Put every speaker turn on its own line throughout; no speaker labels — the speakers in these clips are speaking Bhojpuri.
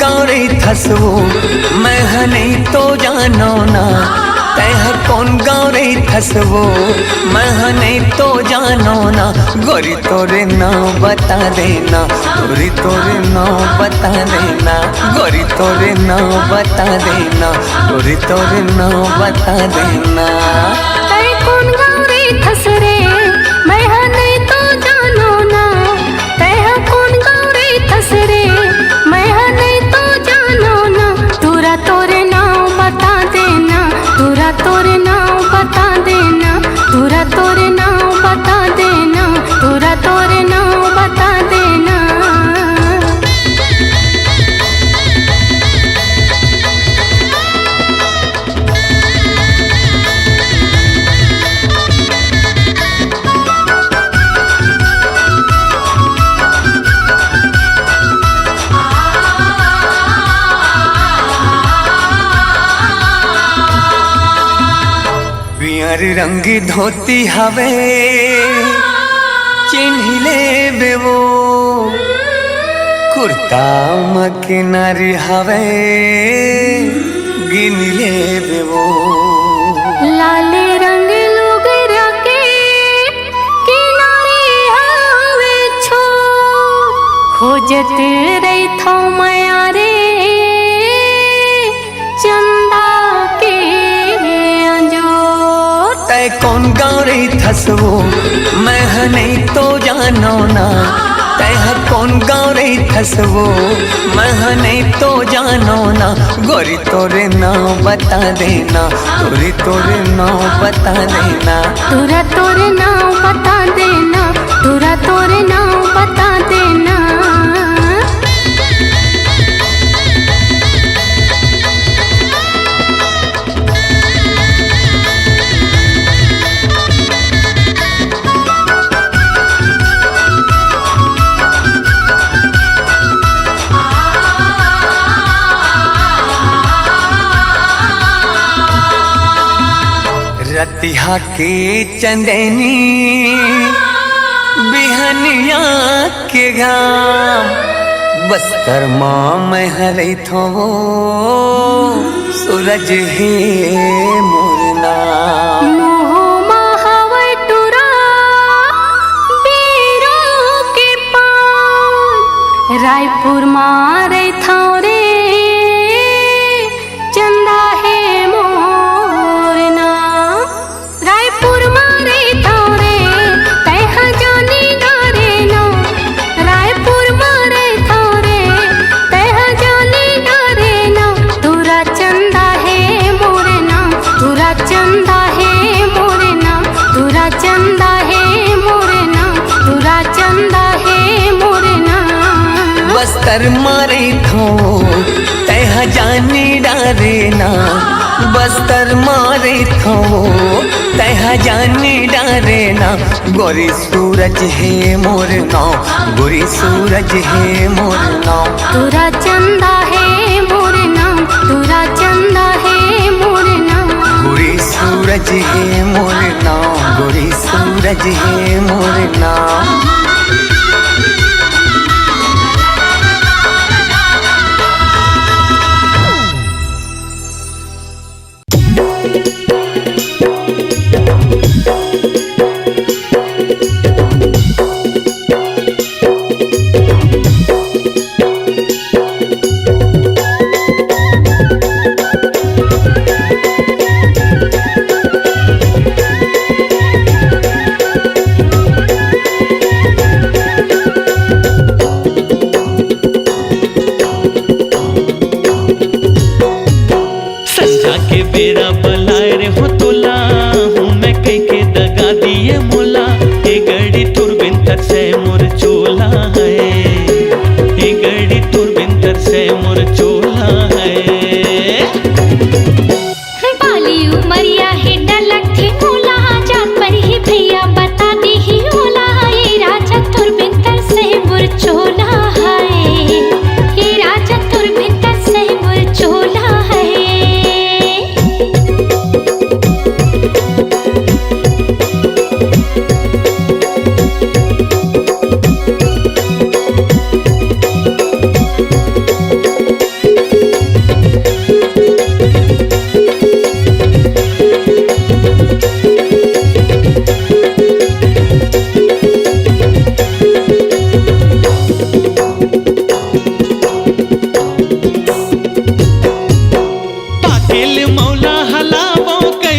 गाँव रे थसवो मैं नहीं तो जानो ना। तह कौन गाँव रे थसवो मैं नहीं तो जानो ना। गोरी तोरे नाम बता देना, गोरी तोरे नाम बता देना, गोरी तोरे नाम बता देना, गोरी तोरे नाम बता देना।
तय कौन गाँव रे थस रे मैं नहीं तो जानो ना। तय कौन गाँव रे थस रे मैं नहीं तो जानो ना। तुरा तोरे नाम बता देना, तुरा तोरे नाम बता देना, तुरा तोरे नाम बता देना, तुरा तोरे नाम बता देना।
पियर रंगी धोती हवे चिन्हिले बेवो। कुर्ता मकिनारी हवे गिनले बेवो।
लाले रंग लोग रखे किनारे हवे छो। खोजत रही थो माया रे चंदा के अंजोर।
तय कौन गाँव रे थसवो मैं नहीं तो जानो ना। तय कौन गाँव रे थसवो मैं नहीं तो जानो ना। गोरी तोरे नाम बता देना, गोरी तोरे नाम बता देना,
तुरा तोरे नाम बता देना, तुरा तोरे नाम बता देना।
रतिहा के चंदनी बिहनिया के घाम। बस्तर माँ मैं हरे थो सूरज है मोर नाम।
मोह महावर टुरा बीरों के पान। रायपुर मारे था रे चंदा है मोर नाम। रायपुर मारे था रे तह जानी डारे ना। रायपुर मारे था रे तह जानी डारे ना। तुरा चंदा है मोर नाम, तुरा चंदा है मोर नाम, तुरा चंदा है मोर नाम, तुरा चंदा है मोर नाम।
बस्तर मारे थो तह जानी डारे ना। बस्तर मारे थो तह जानी डारे ना। गोरी सूरज है मोर नाव, गोरी सूरज है मोर नाव।
तुरा चंदा है मोर नाम, तुरा चंदा है मोर नाम।
गोरी सूरज है मोर नाव, गोरी सूरज है मोर नाव।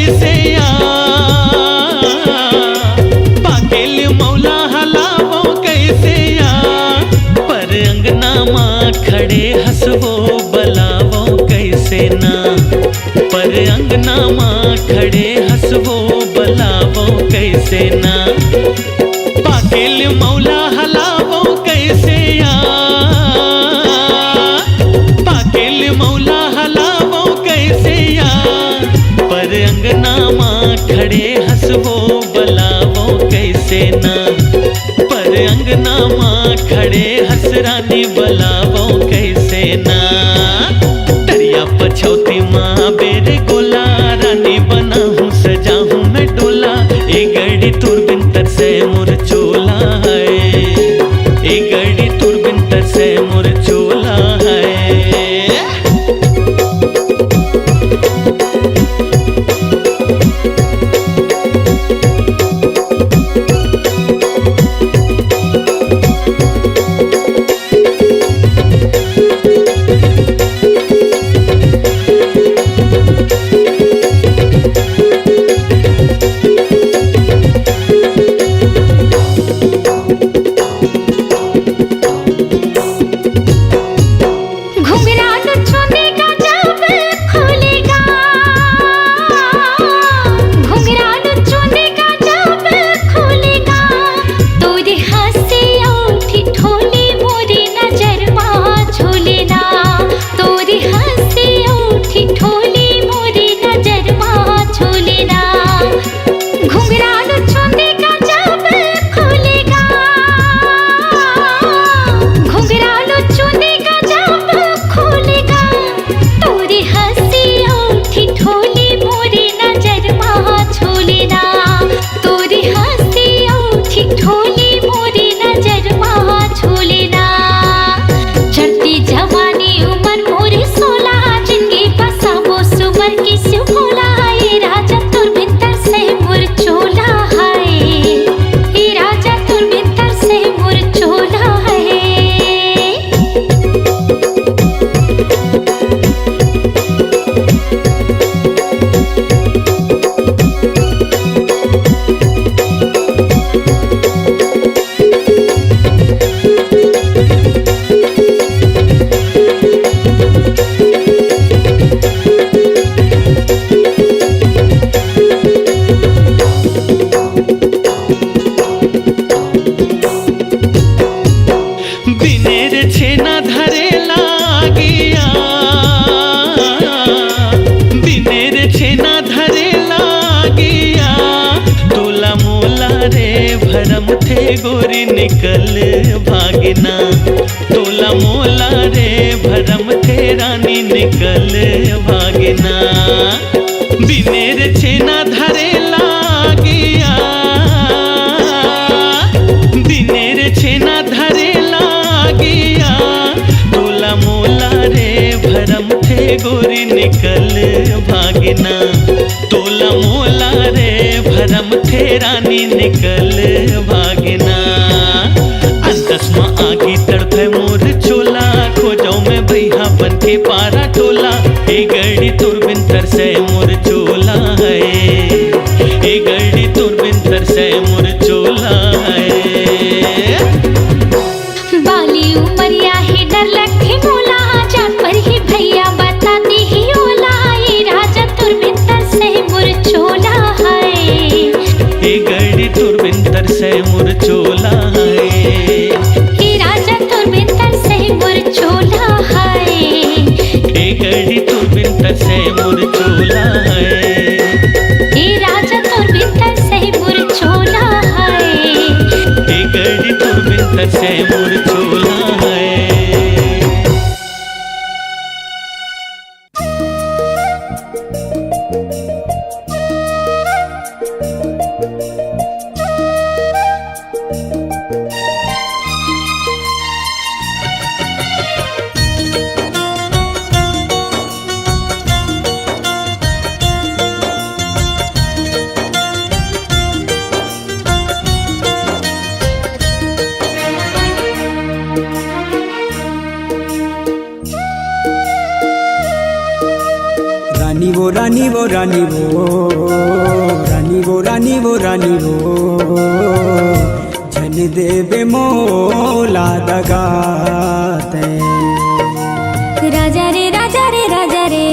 कैसे या पाकेल मौला हलावो कैसे या पर अंगना माँ खड़े हंसवो बलावो कैसे ना पर अंगना माँ खड़े हंसवो बलावो कैसे ना पाकेल मौला हलावो कैसे या पाकेल मौला हलावो कैसे या पर अंगना माँ खड़े हंसवो बलावो कैसे ना पर अंगना माँ खड़े हंसरानी बलावो कैसे ना दरिया पछौती माँ बेरे गोला रानी बना हूँ सजा हूँ मैं डोला ए गड़ी तुर बिन तरसे मोर चोला है ए गड़ी तुर बिन तरसे मोर चोला है भरम थे गोरी निकल भागना तोला मोला रे भरम थे रानी निकल भागना बिनेर छेना धरे लागिया बिनेर छेना धरे लागिया तोला मोला रे भरम थे गोरी निकल भागना तोला मोला रे भरम थे रानी निकल भागना अंतस में आगी तड़पे मोर चोला खोजाऊ में भैया बन के पारा टोला ए गड़ी तुर बिन तरसे मोर चोला है ए गड़ी तुर बिन तरसे मोर चोला है
बाली उमरिया ही डर लगे मोला जान पर ही भैया बताती ही ओला ये राजा तुर बिन तरसे मोर चोला है
ए गड़ी तुर बिन तरसे मोर चोला है
हे राजा तुर बिन तरसे मोर चोला है
ए गड़ी तुर बिन तरसे मोर चोला है।
रानी वो रानी वो रानी वो रानी वो रानी वो झन देवे मोला दगाते
राजा रे राजा रे राजा रे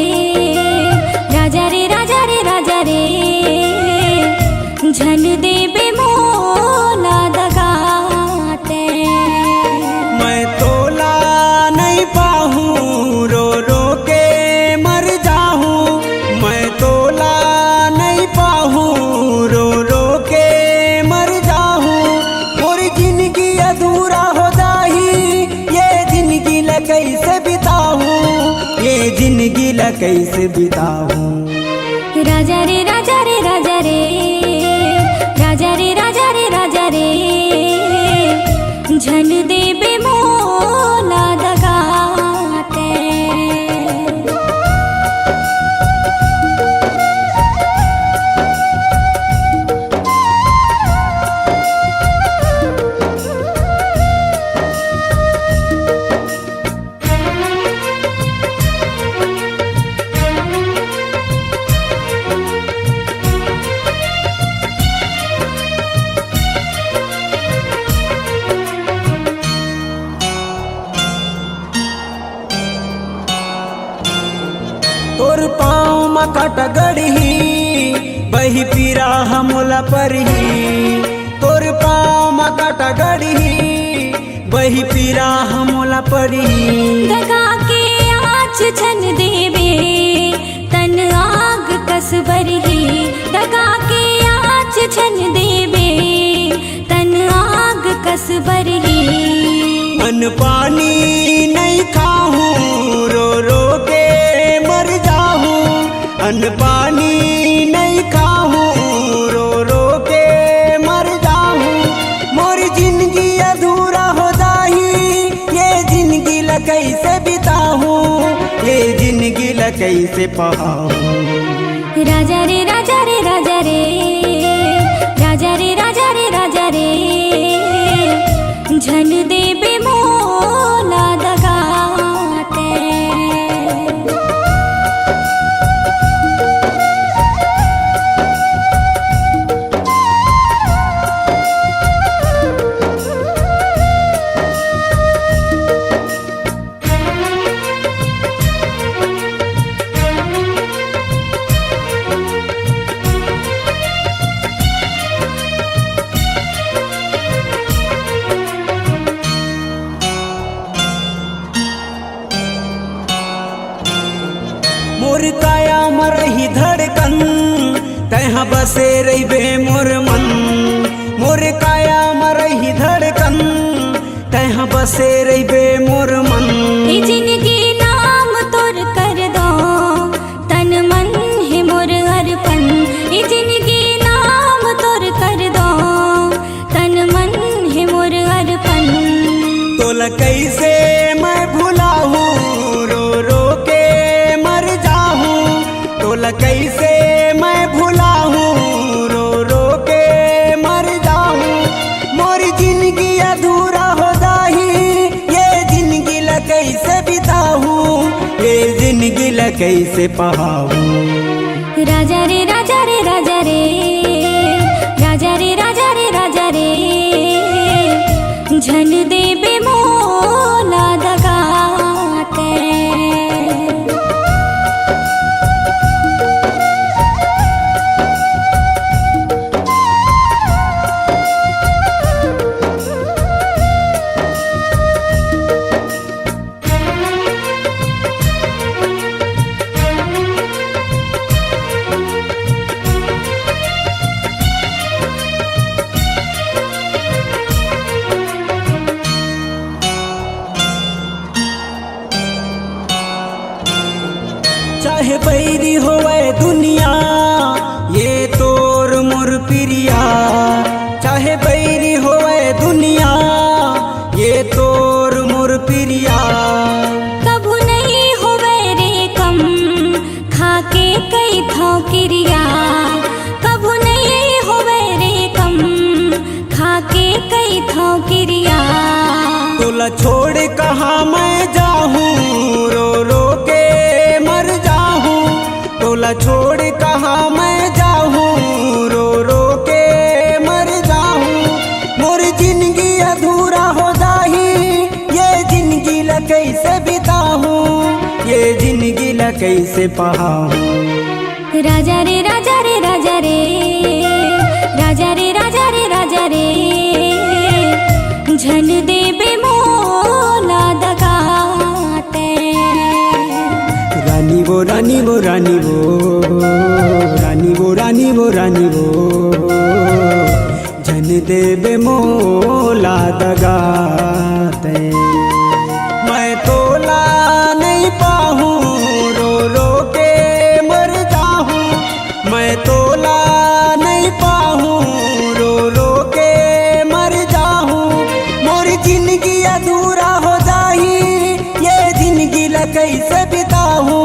राजा रे राजा रे राजा रे झन देवे मोला दगाते
मैं तोला नहीं पाहूँ रो रो के मर जाहूँ मैं तोला नहीं पाहूँ रो रो के मर जाहूँ और जिंदगी अधूरा हो जाही ये जिंदगी ल कैसे बिताऊँ ये जिंदगी ल कैसे बिताऊँ
राजा रे राजा रे राजा रे राजा रे राजा रे राजा रे झन देवे मोला दगाते
तोर पाँव मकट गढ़ी बही पीरा हमला परही तोर पाँव मकट गढ़ी बही पीरा हमला परही
दगा के आँच छन देवे तन आग कसबरही दगा के आँच छन देवे तन आग कसबरही
अन्न पानी नहीं खाऊं रो रो के मर जाऊं अन्न पानी नहीं खाऊं रो रो के मर जाऊं मोर जिंदगी अधूरा हो जाही ये जिंदगी ल कैसे बिताऊं ये जिंदगी ल कैसे पाऊं
राजा रे राजा रे राजा रे राजा रे राजा रे राजा रे झन देवे मोला दगाते
मोर काया मरही धड़कन तहाँ बसे रही मोर मन मोर काया मरही धड़कन तहाँ बसे रही मोर मन
ए जिंदगी नाम तोर कर दो तन मन है मोर अर्पण ए जिंदगी नाम तोर कर दो तन मन है मोर अर्पण
तोला कैसे मैं भुलाऊं रो रो के मर जाऊं तोला कैसे मैं भुलाऊं रो रो के मर जाऊं मोर जिंदगी अधूरा हो जाही ये जिंदगी ल कैसे बिताऊं ये जिंदगी ल कैसे पाऊं
राजा रे राजा रे राजा रे राजा रे राजा रे राजा रे झन देवे मोला दगाते
कैसे पाहूँ।
राजा रे राजा रे राजा रे राजा रे राजा रे राजा रे झन देबे मोला दगाते।
रानी वो रानी वो रानी वो रानी वो रानी वो रानी वो झन देबे मोला दगाते। मैं तोला नहीं पाहूँ रो रो के मर जाहूँ। मैं तोला नहीं पाहूँ रो रो के मर जाहूँ। मोर जिंदगी अधूरा हो जाही ये जिंदगी ला कैसे बिताहूँ।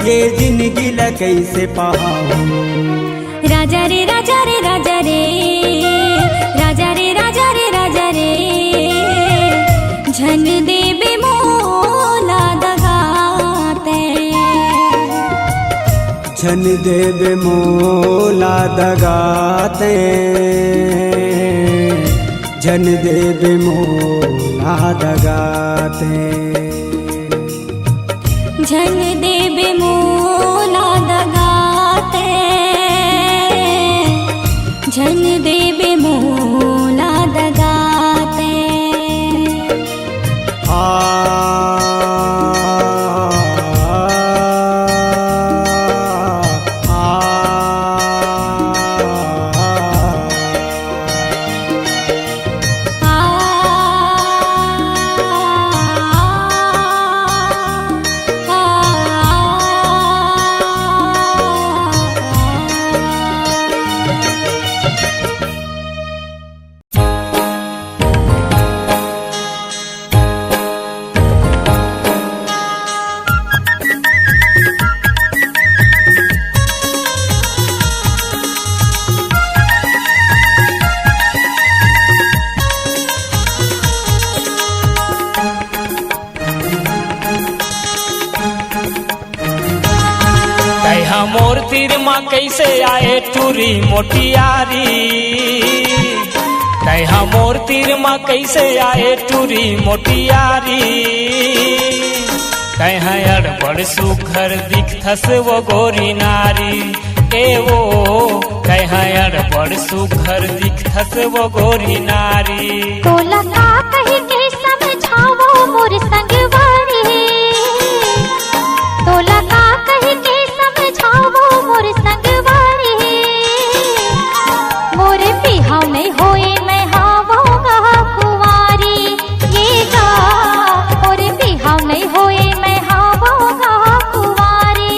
ये जिंदगी ला कैसे पाहूँ।
राजा रे राजा रे राजा रे राजा रे राजा रे राजा रे झन देबे मोला दगाते।
झन देबे मोला दगाते। झन देबे मोला दगाते।
झन देबे मोला दगाते। झन देबे मोला दगाते।
मोर तीर माँ कैसे आए टूरी मोटियारी। तैहा मोर तीर माँ कैसे आए टूरी मोटियारी। तैहा अड़बड़ सुघर दिखथस वो गोरी नारी। ए वो तैहा अड़बड़ सुघर दिखथस वो गोरी नारी।
तोला का कही के समझावो मोर संगवारी। तोला का कही के समझावो मोर संगवारी। मोर बिहाव नहीं होए मैं हावोगा कुंवारी। ये गा मोर बिहाव नहीं होए मैं हावोगा कुंवारी।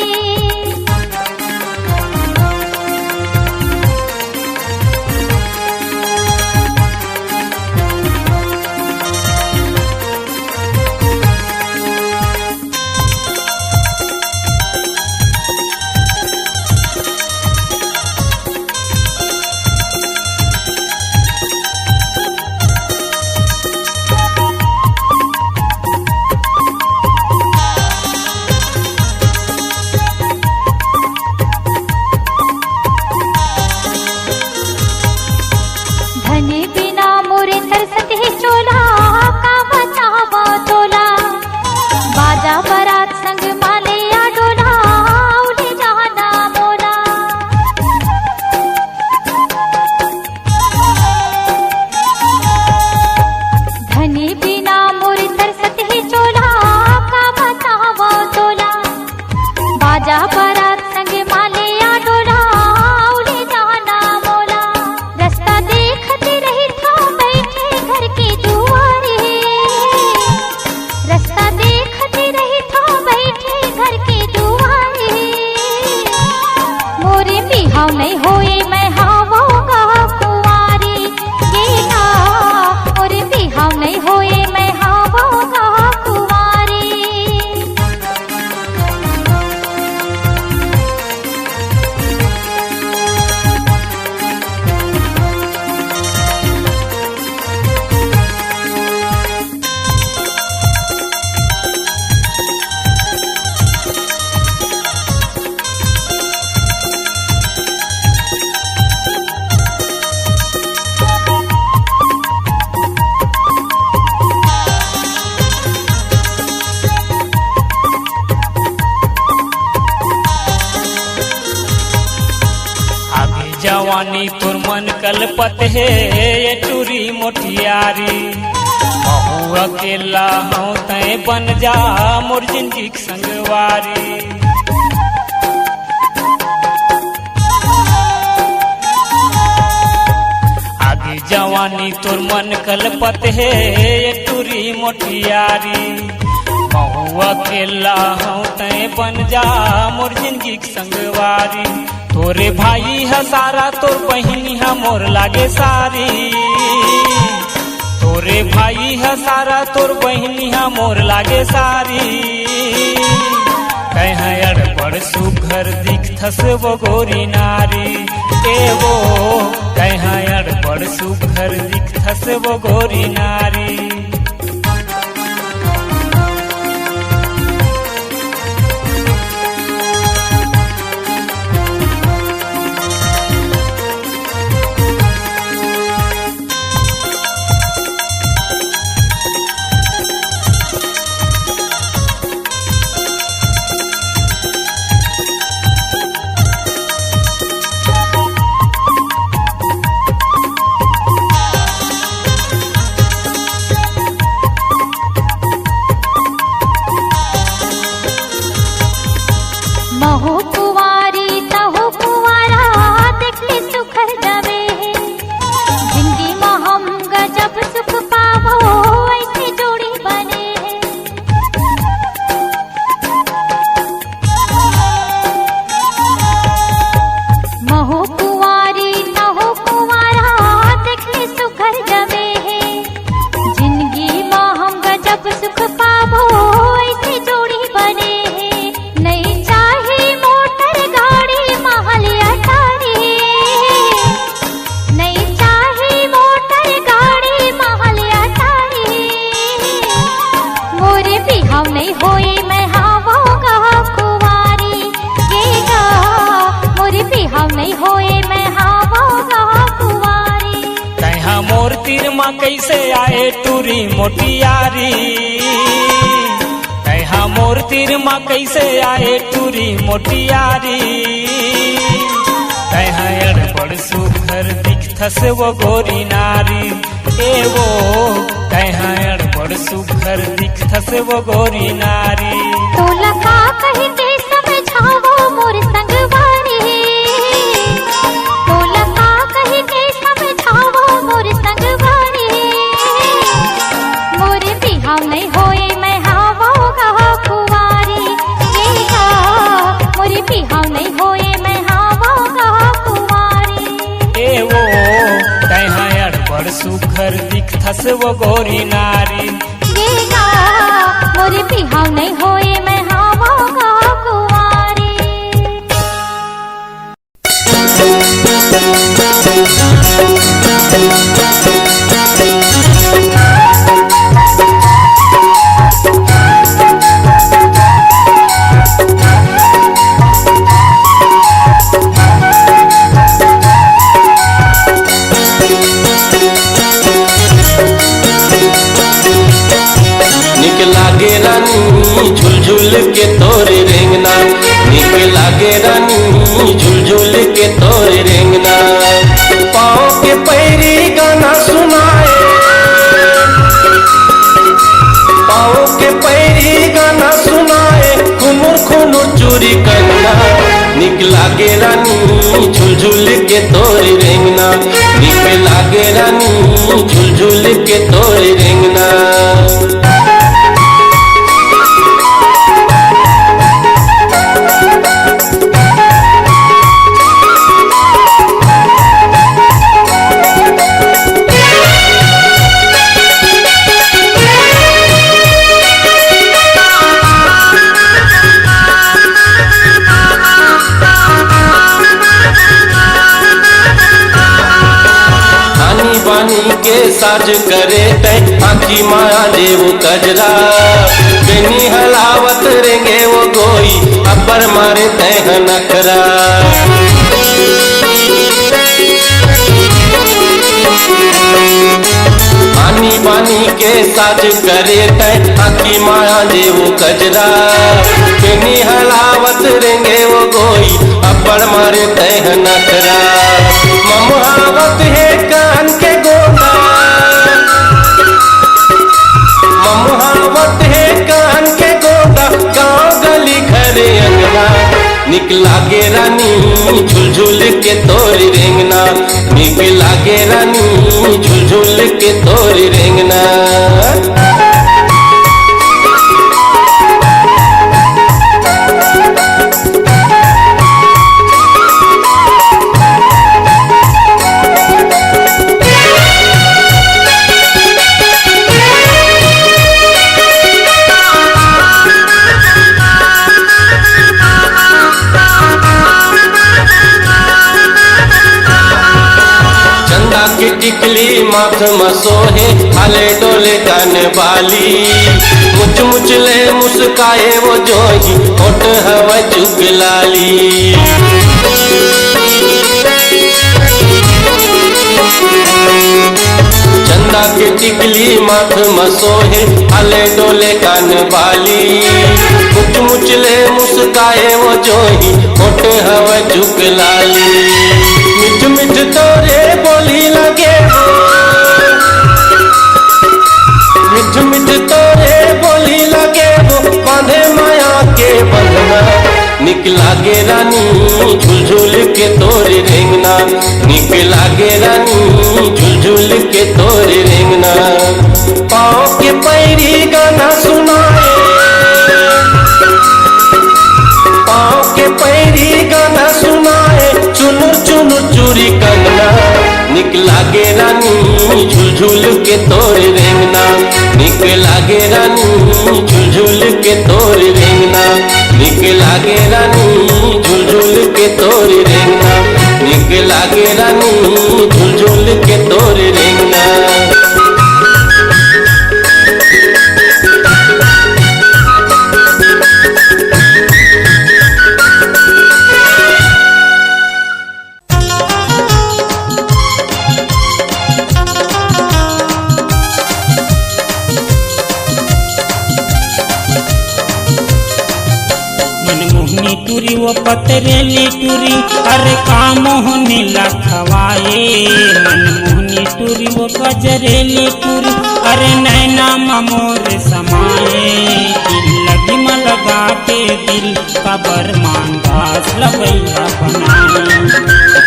जवानी तुर मन कलपत है ये टूरी मोटियारी महू अकेला हूँ तय बन जा मोर जिंदगी के संगवारी आगे जवानी तुर मन कलपत है ये टूरी मोटियारी महू अकेला हूँ तय बन जा मोर जिंदगी के संगवारी तोरे भाई है सारा तोर बहिनी है मोर लागे सारी तोरे भाई है सारा तोर बहिनी है मोर लागे सारी कह अड़बड़ सुघर दिखथस वो गोरी नारी एवो कह अड़बड़ सुघर दिखथस वो गोरी नारी
महू कुवारी तहु कुवारा देखले सुखर जावे जिंदगी में हम गजब सुख पावो ऐसे जोड़ी बने महू कुवारी तहु कुवारा देखले सुखर जावे जिंदगी में हम गजब सुख पावो ऐसे जोड़ी बने नहीं चाहे मोटर गाड़ी महल अटारी नहीं चाहे मोटर गाड़ी महल अटारी मोरे बिहाव नहीं होए मैं हावोगा कुवारी गेगा मोरे बिहाव नहीं होए मैं हावोगा कुवारी
कहा मोर तीर माँ कैसे आए टूरी मोटियारी कहा मोर तीर माँ कैसे आए टूरी मोटियारी कहा अड़बड़ सुघर दिखथस वो गोरी नारी एवो कहा अड़बड़ सुघर दिखथस वो गोरी नारी
तोला का कही के समझावो मोर संगवारी तोला का कही के समझावो मोर संगवारी मोर बिहाव नहीं होए मैं हावोगा कुवारी गेगा मोर बिहाव नहीं होए मैं हावोगा कुवारी
एवो कहा अड़बड़ सुघर दिखथस वो गोरी नारी
गेगा मोर बिहाव नहीं होए मैं हावोगा कुवारी
निक लागे रानी झुलझुल के तोरे रेंगना निक लागे रानी झुलझुल के तोरे रेंगना पाँव के पैरी गाना सुनाए पाँव के पैरी गाना सुनाए खुनुर खुनुर चूरी कंगना निक लागे रानी झुलझुल के तोरे रेंगना निक लागे रानी झुलझुल के तोरे रेंगना साज करे तय आखी माया देव कजरा बेनी हलावत रेंगे वो गोई अपर मारे तय नखरा आनी बानी के साज करे तय आखी माया देव कजरा बेनी हलावत रेंगे वो गोई अपर मारे तय नखरा निक लागे रानी झुलझुल के तोरी रेंगना, निक लागे रानी झुलझुल के तोरी रेंगना। के टिकली माथ मसोहे हाले डोले कान बाली, मुच मुच ले मुस्काए वो जोही होठ हवा जुगलाली। चंदा के टिकली माथ मसोहे हाले डोले कान बाली, मुच मुच ले मुस्काए वो जोही होठ हवा जुगलाली। मिठ मिठ तोरे बोली लगे हो, मिठ मिठ तोरे बोली लगे हो, बांधे माया के बंधना। निक लागे रानी झुलझुल के तोरे रेंगना, निक लागे रानी झुलझुल के तोरे रेंगना। पाँव के पैरी गाना सुनाए, पाँव के पैरी गाना सुनाए, चुनुर चुनुर चूरी कंगना। निक लागे रानी झुलझुल के तोरे रेंगना, निक लागे रानी झुलझुल के तोरे रेंगना, निक लागे रानी झुलझुल के तोरे रेंगना, निक लागे रानी झुलझुल के तोरे रेंगना।
टूरी वो पतरेली टूरी अरे काम होने लखवाए। मनमोहनी टूरी वो गजरेली टूरी अरे नैना ममोर समाए। दिल लगी में लगा के दिल का बरमान दास लबैया बनाए।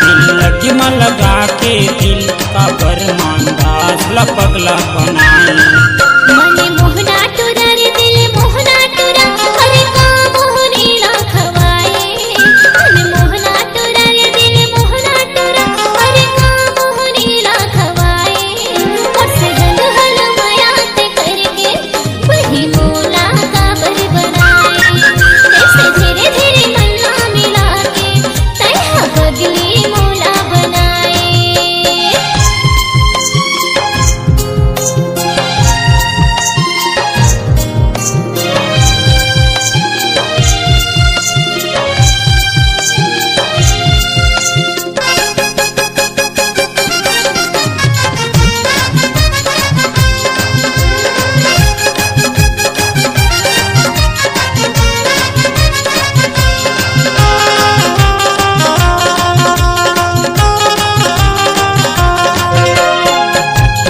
दिल लगी में लगा के दिल का बरमान दास लपगला बनाए।
मने मोहना टुरा रे दिल मोहना टुरा अरे काम होने लखवाए। मने मोहना टुरा रे दिल मोहना टुरा अरे काम होने लखवाए। और सजन हल मयात करके वही मोला का बर बनाए। ऐसे धीरे धीरे मन्ना मिला के तैहा बदली मोला बनाए।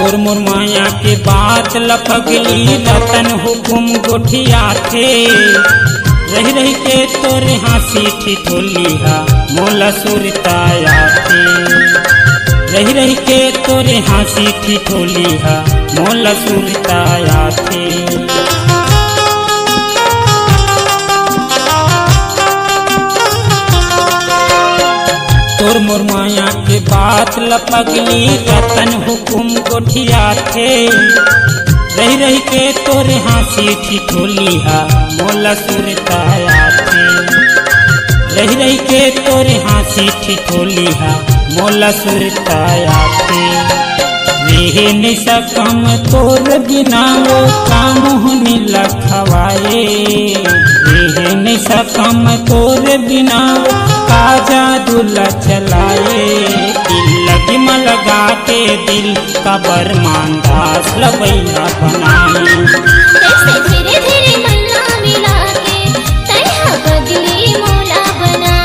और मोर माया के बात लपगली रतन हुकुम गोठिया थे। रही रही के तोरे हंसी ठिठोलिया मोला सुरताया थे। रही रही के तोरे हंसी ठिठोलिया मोला सुरताया थे। तोर मोर माया के बात लपगली रतन हुकुम गोठिया थे। रही रही के तोरे हंसी ठिठोलिया मोला सुरताया थे। रही रही के तोरे हंसी ठिठोलिया मोला सुरताया थे। रेहे न सकम तोर बिना वो काम होने लखवाए। रेहे न सकम तोर बिना काजा दूल्हा चलाए। दिल लगी में लगा के दिल का बरमान दास लबैया बनाए।
ऐसे धीरे धीरे मन्ना मिला के तैहा बदली मोला बनाए।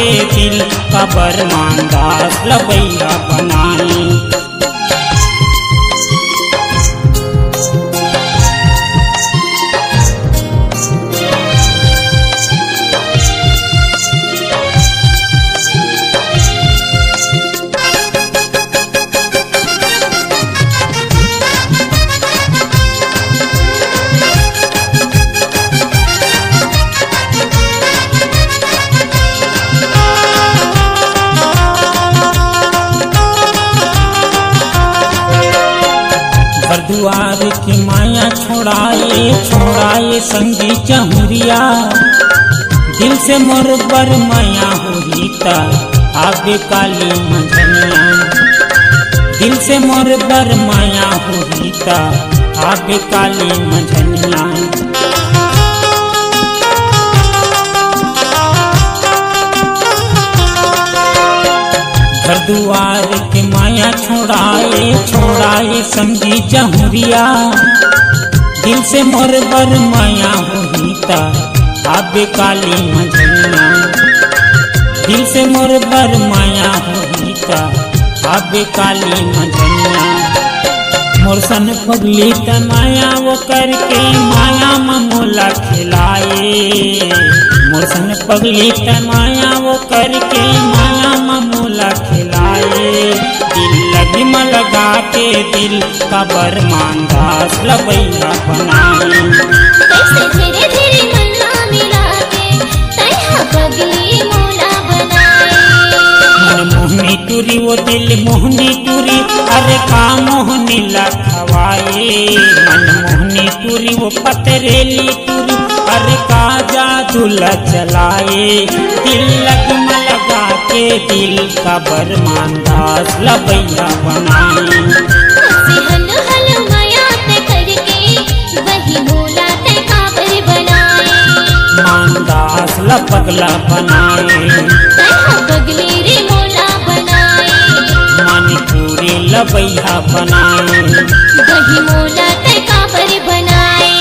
के दिल का बरमानदास लबैया बनाए। दुआर की माया छोड़ाए छोड़ाए संगी चहुरिया, दिल से मोर बर माया हुई ता आबे काली मंझनिया। दिल से मोर बर माया हुई ता आबे काली मंझनिया। घर दुआर के माया छोड़ाए छोड़ाए समझी जहुरिया, दिल से मोर बर माया हुई ता आबे काली मंझनिया। दिल से मोर बर माया हुई ता आबे काली मंझनिया। मोर सन पगली त माया वो करके माया ममोला खिलाए। मोर सन पगली त माया वो करके माया ममोला खिलाए। दिल लगी म लगा के दिल का बरमानदास लबैया बनाए।
कैसे धीरे धीरे मन्ना मिला के तैहा पगली मोला बनाए।
मन मोहनी टूरी वो दिल मोहनी टूरी, अरे का मोहनी लखवाए। मन मोहनी टूरी वो पतरेली टूरी, अरे का जादू चलाए। दिल लगम लगा के दिल का बरमानदास लबैया बनाए।
हंसी हल हल माया ते करके वही मोला ते काबर बनाए।
मानदास लपगला बनाए।
तैहा पगली रे मोला बनाए।
मणिपुरी लबैया बनाए।
वही मोला ते काबर बनाए।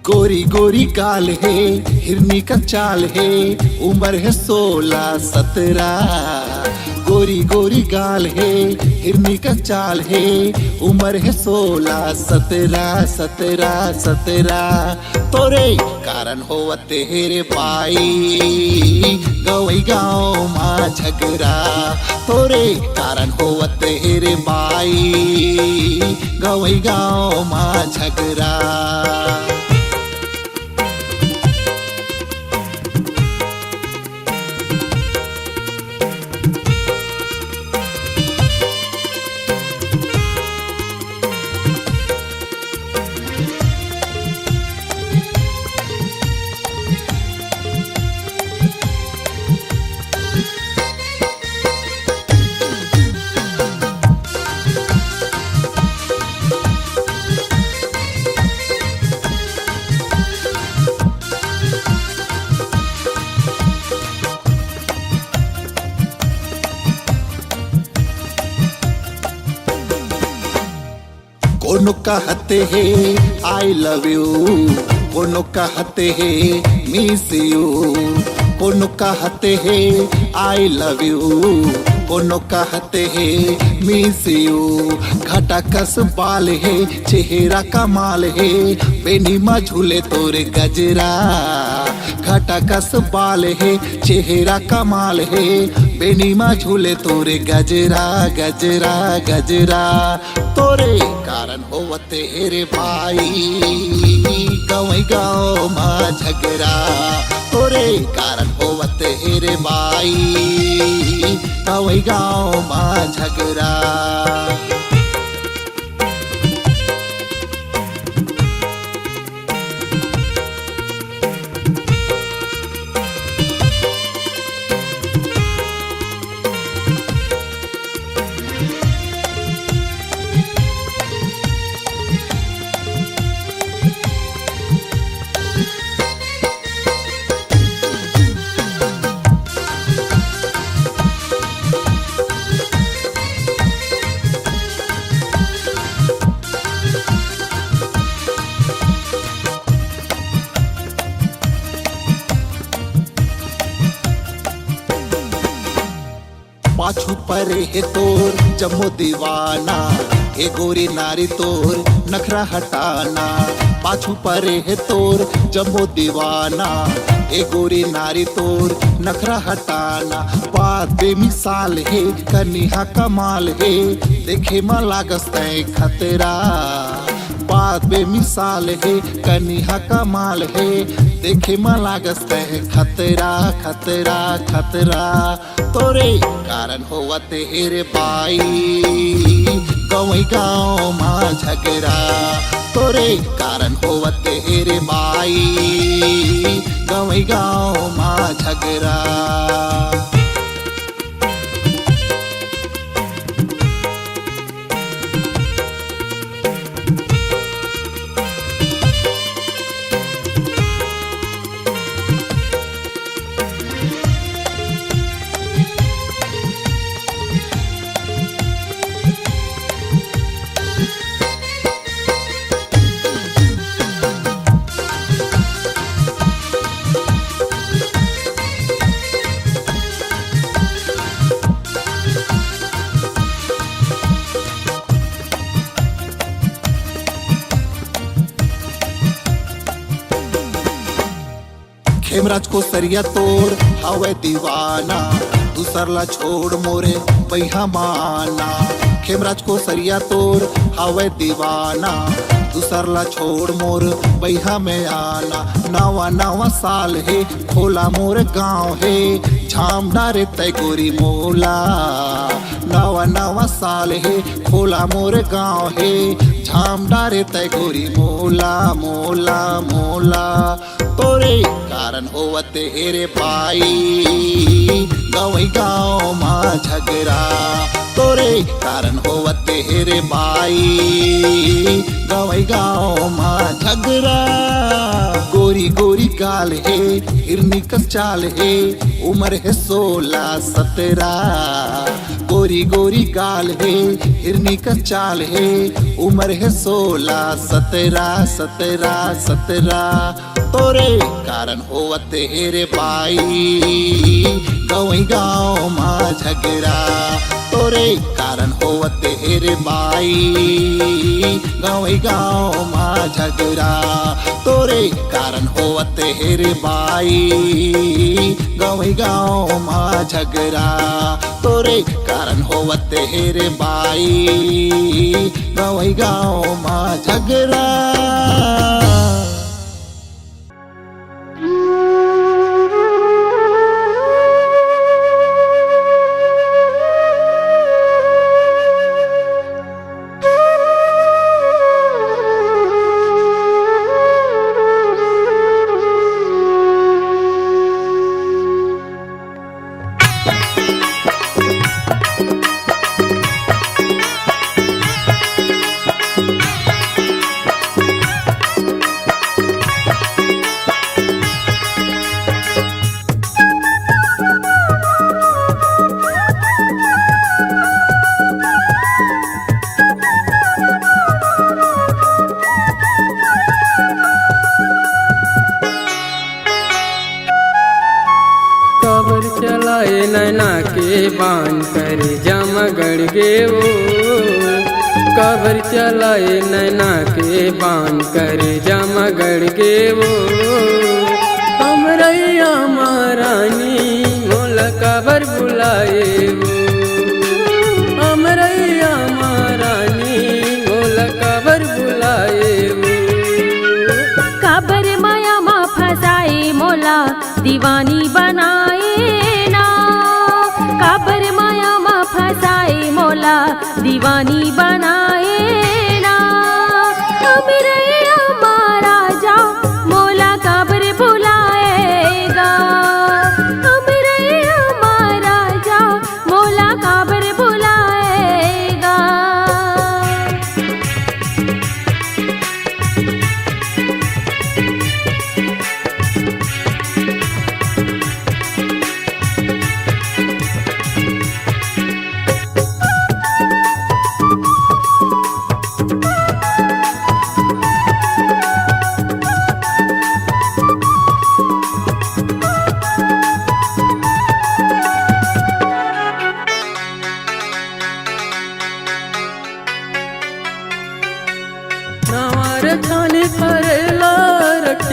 गोरी गोरी गाल है हिरनी का चाल है, उम्र है 16-17। गोरी गोरी गाल है हिरनी का चाल है, उम्र है 16-17। तोरे कारण हो तेरे भाई गवई गाँव माँ झगड़ा। तोरे कारण हो तेरे भाई गवई गाँव माँ झगड़ा। कोनो कहते हैं आई लव यू, कोनो कहते हैं मिस यू। कोनो कहते हैं आई लव यू, कोनो कहते हैं मिस यू। घटा कस बाल है चेहरा कमाल है, बेनीमा झूले तोरे गजरा। घटा कस बाल है चेहरा कमाल है, बेनीमा झूले तोरे गजरा गजरा गजरा। तोरे कारण हो तेरे भाई गाँव गाँव माँ झगड़ा। तोरे कारण हो तेरे भाई गाँव गाँव माँ झगड़ा। परे है तोर जम्मो दीवाना, ए गोरी नारी तोर नखरा हटाना। पाछू परे है तोर जम्मो दीवाना, ए गोरी नारी तोर नखरा हटाना। बात बेमिसाल है कनिहा कमाल है, देखे में लागस तय खतरा। बात बेमिसाल है कनिहा कमाल है, देखे में लागस तय खतरा खतरा खतरा। तोरे कारण होवा तेरे बाई गवई गाँव माँ झगड़ा, तोरे कारण होवा तेरे बाई गवई गाँव माँ झगड़ा। खेमराज को सरिया तोड़ हवे दीवाना, दूसरला छोड़ मोरे बैहा माना। खेमराज को सरिया तोड़ हवे दीवाना, दूसरला छोड़ मोर बैहा में आना। नवा नवा साल है खोला मोर गाँव है, झाम डारे तय गोरी मोला। नवा नवा साल है खोला मोर गाँव है, झाम डारे तय गोरी मोला मोला मोला। तोरे कारण होवा तेरे बाई गवई गाँव माँ झगड़ा, तोरे कारण होवा तेरे बाई गवई गाँव माँ झगड़ा। गोरी गोरी गाल है हिरनी का चाल है, उम्र है 16-17। गोरी गोरी गाल है हिरनी का चाल है, उम्र है 16-17। तोरे कारण होवा तेरे बाई गवई गाँव माँ झगड़ा, तोरे कारण होवा तेरे बाई गवई गाँव माँ झगड़ा। तोरे कारण होवा तेरे बाई गवई गाँव माँ झगड़ा, तोरे कारण होवा तेरे बाई गवई गाँव माँ झगड़ा।
नैना के बान करे जमगढ़ गे वो, कबर चलाए नैना के बान करे जमगढ़ गे वो। हमरैया महारानी मोला कबर बुलाए वो, हमरैया महारानी मोला कबर बुलाए वो।
काबर माया मा फसाए मोला दीवानी बनाए ना, काबर माया मा फसाए मोला दीवानी बनाए ना। हमरैया महाराजा मोला काबर बुलाएगा, हमरैया महाराजा मोला काबर बुलाएगा।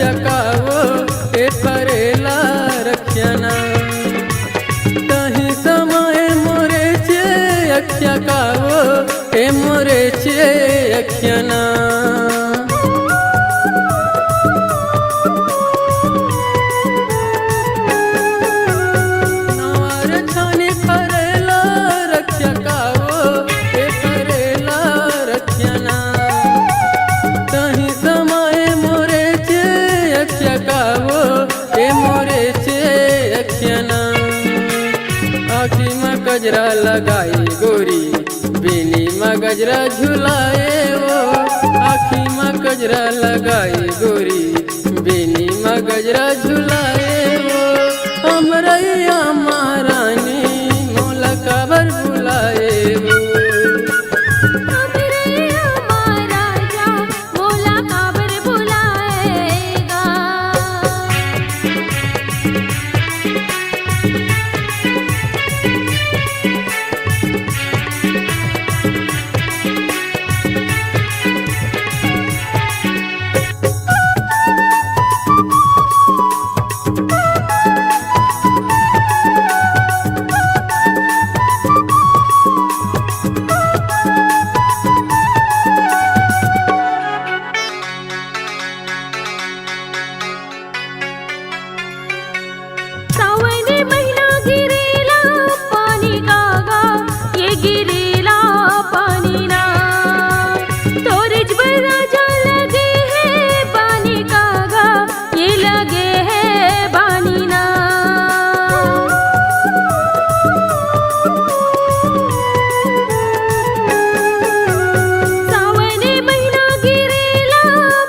रक्षा कावो ए परेला रक्षना कहीं समय मोरे चे रक्षा कावो ए मोरे चे रक्षना नवार छाने परेला रक्षा कावो ए परेला रक्षना कहीं समय मोरे चे रक्षा कावो ए मोरे चे रक्षना आँखी में गजरा लगाई गोरी बेनी में गजरा झुलाए वो आँखी में गजरा लगाई गोरी बेनी में गजरा झुलाए वो हमरैया महारानी मोला काबर बुलाए वो
हमरैया महाराजा मोला काबर बुलाएगा। सावने महीना गिरेला पानी गागा ये गिरेला पानी ना तोरिज पर राजा लगे है पानी गागा ये लगे है पानी ना सावने महीना गिरेला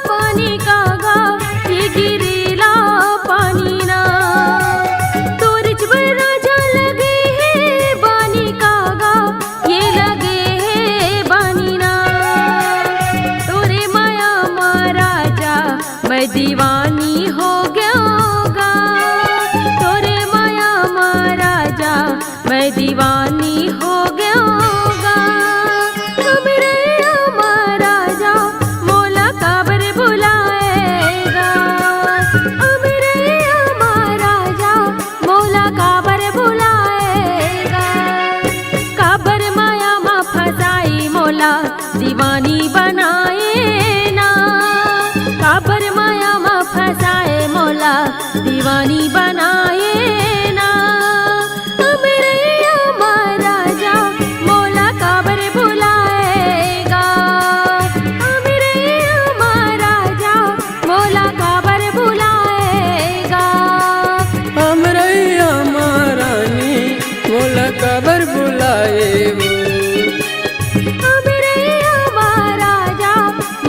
पानी गागा ये गिरेला पानी ना तोरिज पर राजा लगे है बानी कागा ये लगे है बानी ना तोरे माया महाराजा मैं दीवानी हो गयागा तोरे माया महाराजा मैं दीवानी हो गयागा हमरैया महाराजा मोला काबर बुलाएगा हमरैया महाराजा मोला काबर बुलाएगा काबर माया मा फसाई मोला दीवानी बनाए ना काबर माया मा फसाए मोला दीवानी बनाए ना हमरैया महाराजा मोला काबर बुलाएगा हमरैया महाराजा मोला काबर बुलाएगा
हमरैया महारानी मोला काबर बुलाए वो
हमरैया महाराजा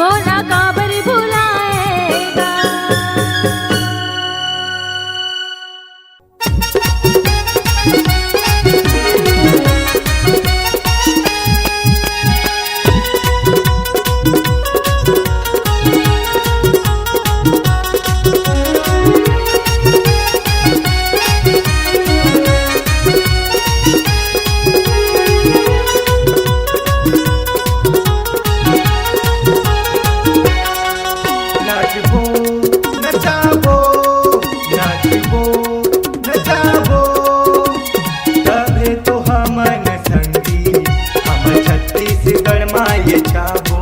मोला काबर बुलाएगा।
नाचबो नचाबो नाचबो नचाबो तबे तो हमन संगी हम छत्तीसगढ़ माये छाबो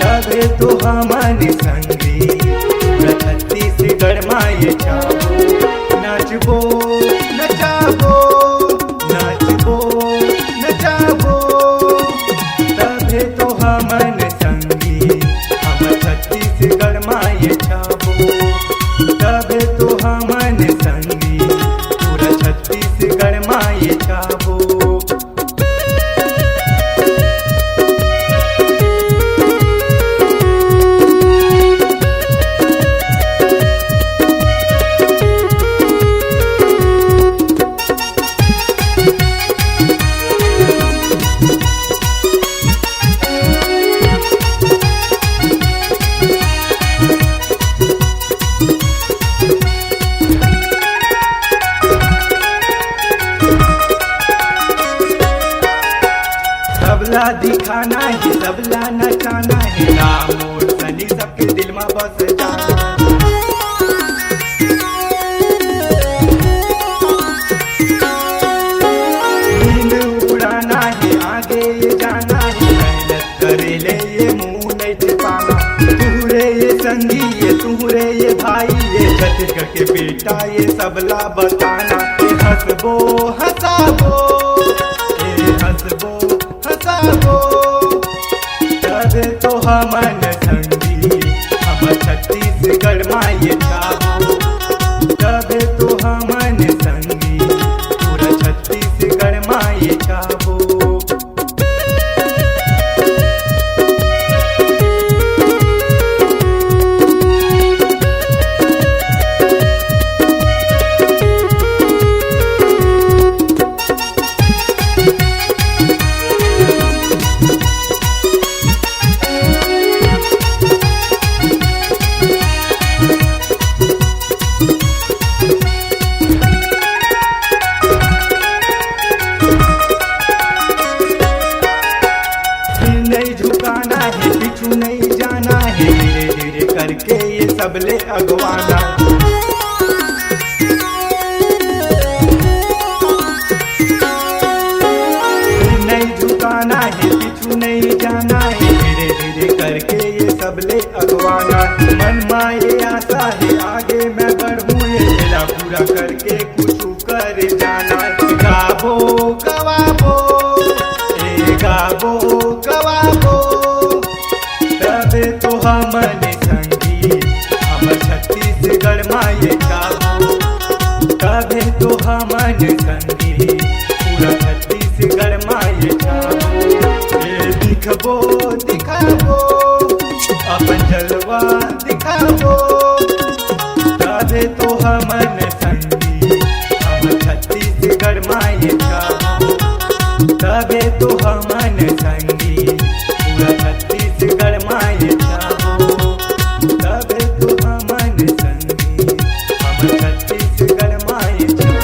तबे तो हमन संगी पूरा छत्तीसगढ़ माये छाबो नाचबो नचाबो नाचबो नचाबो तबे तो हमन संगी हम छत्तीसगढ़ माये छाबो तबे तो हमन संगी पूरा छत्तीसगढ़ माये छाबो सबला दिखाना है सबला नचाना है नाम और सनी सबके दिल में बस जाना
संगी ये तुहरे ये भाई ये छत्तीसगढ़ के बेटा ये सबला बताना ये हंसबो हंसाबो ये हंसबो हंसाबो तबे तो हमन संगी हम छत्तीसगढ़ माँ ये छाबो तबे तो हमन संगी पूरा छत्तीसगढ़ माँ ये छाबो। करके ये सबले अगवाना नहीं झुकाना है पीछू नहीं जाना है धीरे धीरे करके ये सबले अगवाना मन माए आशा है आगे मैं बढ़ूं ये मेरा पूरा करके कुछ कर जाना गाबो गवाबो गाबो गवाबो तबे तो हमन छत्तीसगढ़ माँ ये छाबो तबे तो हमन संगी पूरा छत्तीसगढ़ माँ ये छाबो ये दिखबो दिखाबो अपन जलवा दिखाबो तबे तो हमन संगी हम छत्तीसगढ़ माँ ये छाबो तबे तो हमन संगी पूरा छत्तीसगढ़ माँ ये छाबो तबे तो हमन संगी हम छत्तीसगढ़ माँ ये छाबो।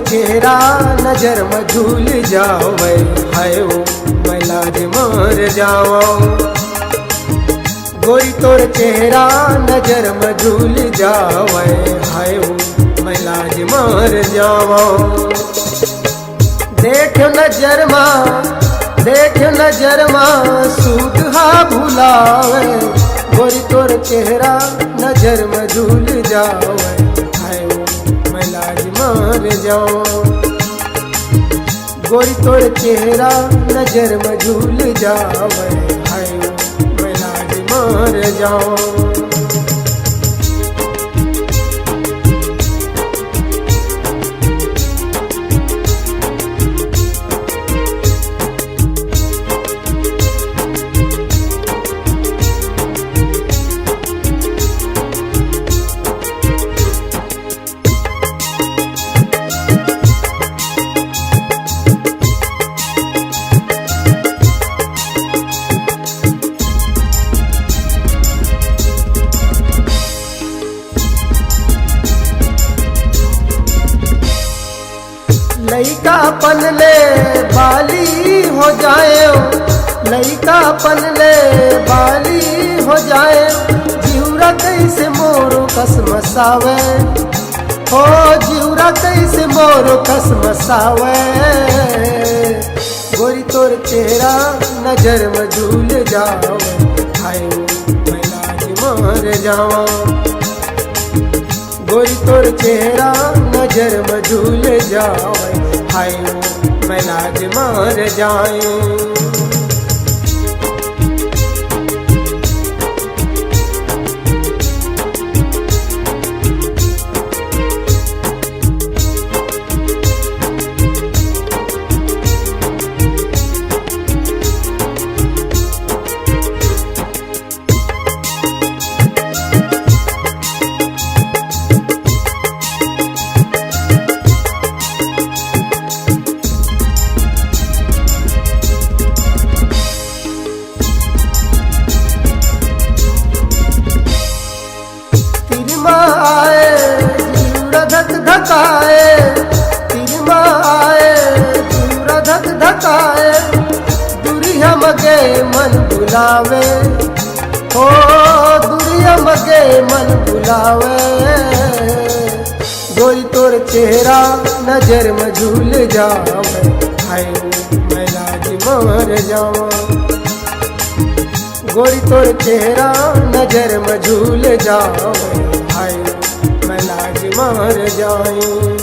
चेहरा नजर में झूल जाओ हाय वो मैं लाज मर जाओ गोरी तोर चेहरा नजर में झूल जाओ हाय वो मैं लाज मर जाओ देख नजर माँ सूद हा भुलावे गोरी तोर चेहरा नजर में झूल जाओ हाय वो मैं लाज मर जाओ गोरी तोर चेहरा नजर में झूल जावे हाय मैं लाज मर जाओ। लइकापन ले बाली हो जाए लइकापन ले बाली हो जाए जिउरा कैसे मोरो कसमसावे हो जिउरा कैसे मोरो कसमसावे गोरी तोर चेहरा नजर में झूल जावे हाय मैं लाज मर जावा गोरी तोर चेहरा नजर में झूल जावे हाय मैं लाज मर जाए। बुलावे, ओ दुनिया मगे मन बुलावे। गोरी तोर चेहरा नजर में झूल जावे, हाय मैं लाज मर जावा। गोरी तोर चेहरा नजर में झूल जावे, हाय मैं लाज मर जाऊं।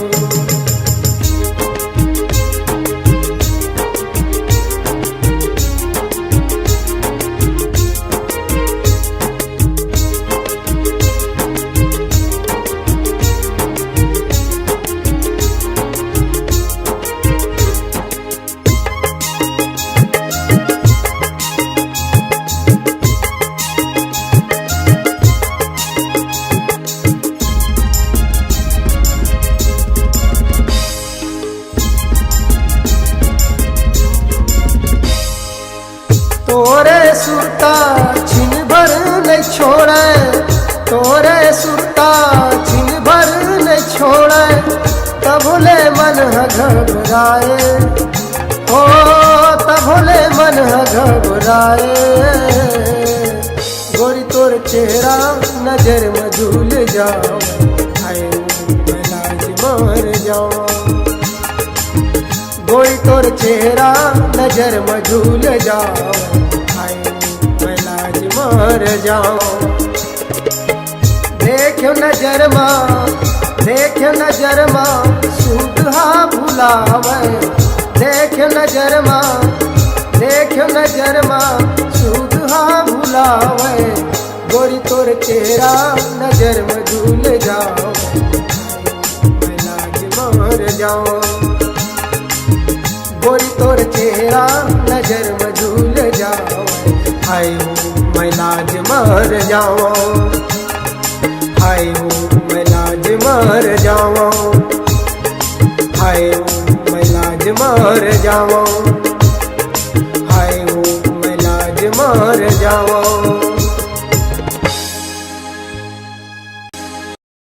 तोरे सुरता छिन भर नहीं छोड़े, तोरे सुरता छिन भर नहीं छोड़े। तभोले मन घबराए, ओ तभोले मन घबराए। गोरी तोर चेहरा नजर में झूल जाओ, हाय मैं लाज मर जाऊं। गोरी तोर चेहरा नजर में झूल जाओ, हाय मैं लाज मर जाऊं। देखो नजर माँ, देखो नजर माँ सुधा भुलावे। देखो नजर माँ, देखो नजर माँ सुधा भुलावे। गोरी तोर चेहरा नजर में झूल जाओ, मैं लाज मर जाऊं। गोरी तोर चेहरा नजर में झूल जाओ, हाय मैं लाज मर जाऊं। हाय मैं लाज मर जाऊं, हाय मैं लाज मर जाऊं, हाय मैं लाज मर जाऊं।